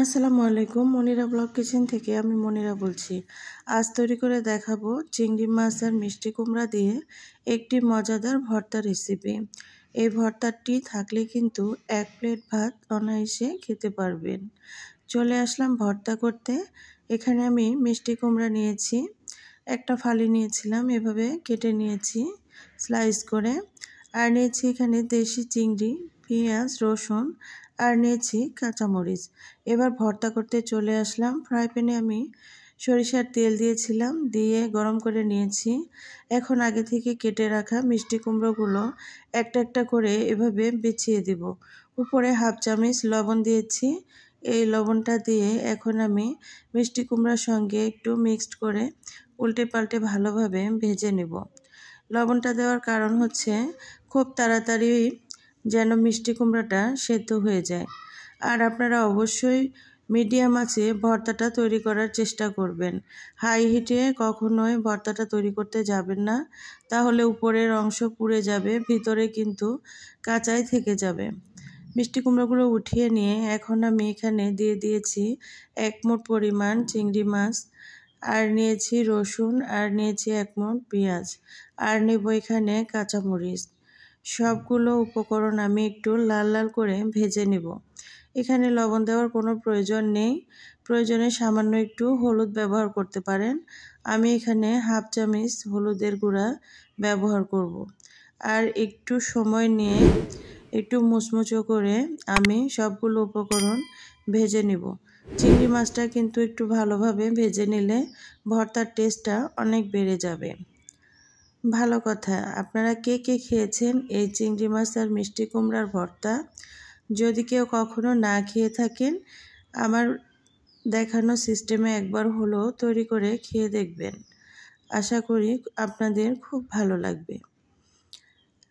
আসসালামু আলাইকুম। Monira blog kitchen থেকে আমি মনিরা বলছি। আজ তৈরি করে দেখাবো চিংড়ি মাছ আর মিষ্টি কুমড়া দিয়ে একটি মজাদার ভর্তা রেসিপি। এই ভর্তাটি থাকলে কিন্তু এক প্লেট ভাত অনায়াসে খেতে পারবেন। চলে আসলাম ভর্তা করতে। এখানে আমি মিষ্টি কুমড়া নিয়েছি, একটা ফালি নিয়েছিলাম, এভাবে কেটে নিয়েছি স্লাইস করে। আর নিয়েছি এখানে দেশি চিংড়ি, পেঁয়াজ, রসুন আর নিয়েছি কাঁচামরিচ। এবার ভর্তা করতে চলে আসলাম। ফ্রাই প্যানে আমি সরিষার তেল দিয়েছিলাম, দিয়ে গরম করে নিয়েছি। এখন আগে থেকে কেটে রাখা মিষ্টি কুমড়োগুলো একটা একটা করে এভাবে বিছিয়ে দিব। উপরে হাফ চামচ লবণ দিয়েছি। এই লবণটা দিয়ে এখন আমি মিষ্টি কুমড়ার সঙ্গে একটু মিক্সড করে উল্টে পাল্টে ভালোভাবে ভেজে নেব। লবণটা দেওয়ার কারণ হচ্ছে খুব তাড়াতাড়ি যেন মিষ্টি কুমড়াটা সেদ্ধ হয়ে যায়। আর আপনারা অবশ্যই মিডিয়াম আঁচে ভর্তাটা তৈরি করার চেষ্টা করবেন। হাই হিটে কখনোই ভর্তাটা তৈরি করতে যাবেন না, তাহলে উপরের অংশ পুড়ে যাবে, ভিতরে কিন্তু কাঁচাই থেকে যাবে। মিষ্টি কুমড়োগুলো উঠিয়ে নিয়ে এখন আমি এখানে দিয়ে দিয়েছি 1 মুঠ পরিমাণ চিংড়ি মাছ, আর নিয়েছি রসুন, আর নিয়েছি 1 মুঠ পেঁয়াজ, আর নেব এখানে কাঁচামরিচ। সবগুলো উপকরণ আমি একটু লাল লাল করে ভেজে নেব। এখানে লবণ দেওয়ার কোনো প্রয়োজন নেই, প্রয়োজনে সামান্য একটু হলুদ ব্যবহার করতে পারেন। আমি এখানে হাফ চামচ হলুদের গুঁড়া ব্যবহার করব। আর একটু সময় নিয়ে একটু মুচমুচো করে আমি সবগুলো উপকরণ ভেজে নেব। চিংড়ি মাছটা কিন্তু একটু ভালোভাবে ভেজে নিলে ভর্তার টেস্টটা অনেক বেড়ে যাবে। ভালো কথা, আপনারা কে কে খেয়েছেন এই চিংড়ি মাছ আর মিষ্টি কুমড়ার ভর্তা? যদি কেউ কখনো না খেয়ে থাকেন, আমার দেখানো সিস্টেমে একবার হলেও তৈরি করে খেয়ে দেখবেন। আশা করি আপনাদের খুব ভালো লাগবে।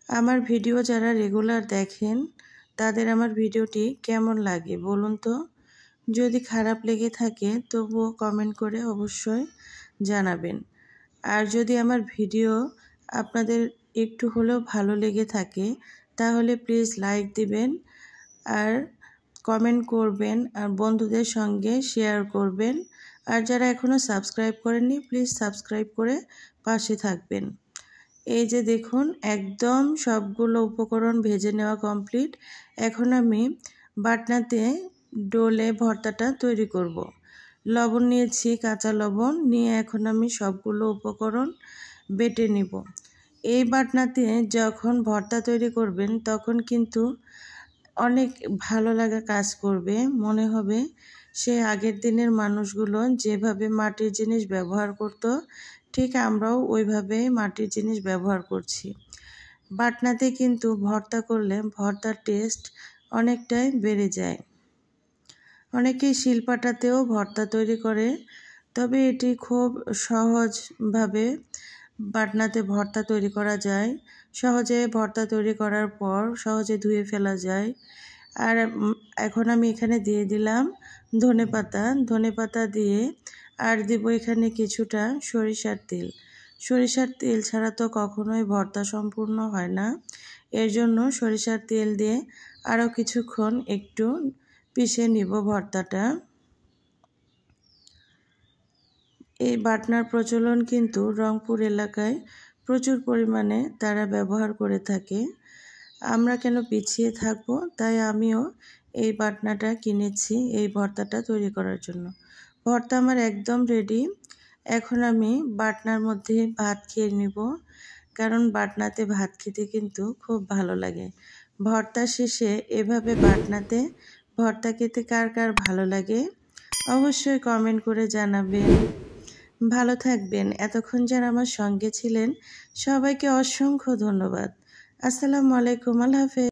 আমার ভিডিও যারা রেগুলার দেখেন তাদের আমার ভিডিওটি কেমন লাগে বলুন তো। যদি খারাপ লেগে থাকে তবুও কমেন্ট করে অবশ্যই জানাবেন। আর যদি আমার ভিডিও আপনাদের একটু হলেও ভালো লেগে থাকে তাহলে প্লিজ লাইক দিবেন, আর কমেন্ট করবেন, আর বন্ধুদের সঙ্গে শেয়ার করবেন। আর যারা এখনও সাবস্ক্রাইব করেননি প্লিজ সাবস্ক্রাইব করে পাশে থাকবেন। এই যে দেখুন, একদম সবগুলো উপকরণ ভেজে নেওয়া কমপ্লিট। এখন আমি বাটনাতে ডলে ভর্তাটা তৈরি করব। লবণ নিয়েছি, কাঁচা লবণ নিয়ে এখন আমি সবগুলো উপকরণ বেটে নিব। এই বাটনাতে যখন ভর্তা তৈরি করবেন তখন কিন্তু অনেক ভালো লাগা কাজ করবে। মনে হবে সে আগের দিনের মানুষগুলো যেভাবে মাটির জিনিস ব্যবহার করত, ঠিক আমরাও ওইভাবে মাটির জিনিস ব্যবহার করছি। বাটনাতে কিন্তু ভর্তা করলে ভর্তার টেস্ট অনেকটাই বেড়ে যায়। অনেকেই শিলপাটাতেও ভর্তা তৈরি করে, তবে এটি খুব সহজভাবে বাটনাতে ভর্তা তৈরি করা যায়। সহজে ভর্তা তৈরি করার পর সহজে ধুয়ে ফেলা যায়। আর এখন আমি এখানে দিয়ে দিলাম ধনেপাতা দিয়ে, আর দিব এখানে কিছুটা সরিষার তেল। সরিষার তেল ছাড়া তো কখনোই ভর্তা সম্পূর্ণ হয় না, এর জন্য সরিষার তেল দিয়ে আরও কিছুক্ষণ একটু পিষে নিব ভর্তাটা। এই বাটনার প্রচলন কিন্তু রংপুর এলাকায় প্রচুর পরিমাণে তারা ব্যবহার করে থাকে। আমরা কেন পিছিয়ে থাকবো, তাই আমিও এই বাটনাটা কিনেছি এই ভর্তাটা তৈরি করার জন্য। ভর্তা আমার একদম রেডি। এখন আমি বাটনার মধ্যে ভাত খেয়ে নিব, কারণ বাটনাতে ভাত খেতে কিন্তু খুব ভালো লাগে। ভর্তা শেষে এভাবে বাটনাতে ভর্তা খেতে কার কার ভালো লাগে অবশ্যই কমেন্ট করে জানাবেন। ভালো থাকবেন। এতক্ষণ যারা আমার সঙ্গে ছিলেন সবাইকে অসংখ্য ধন্যবাদ। আসসালামু আলাইকুম, আল্লাহ হাফেজ।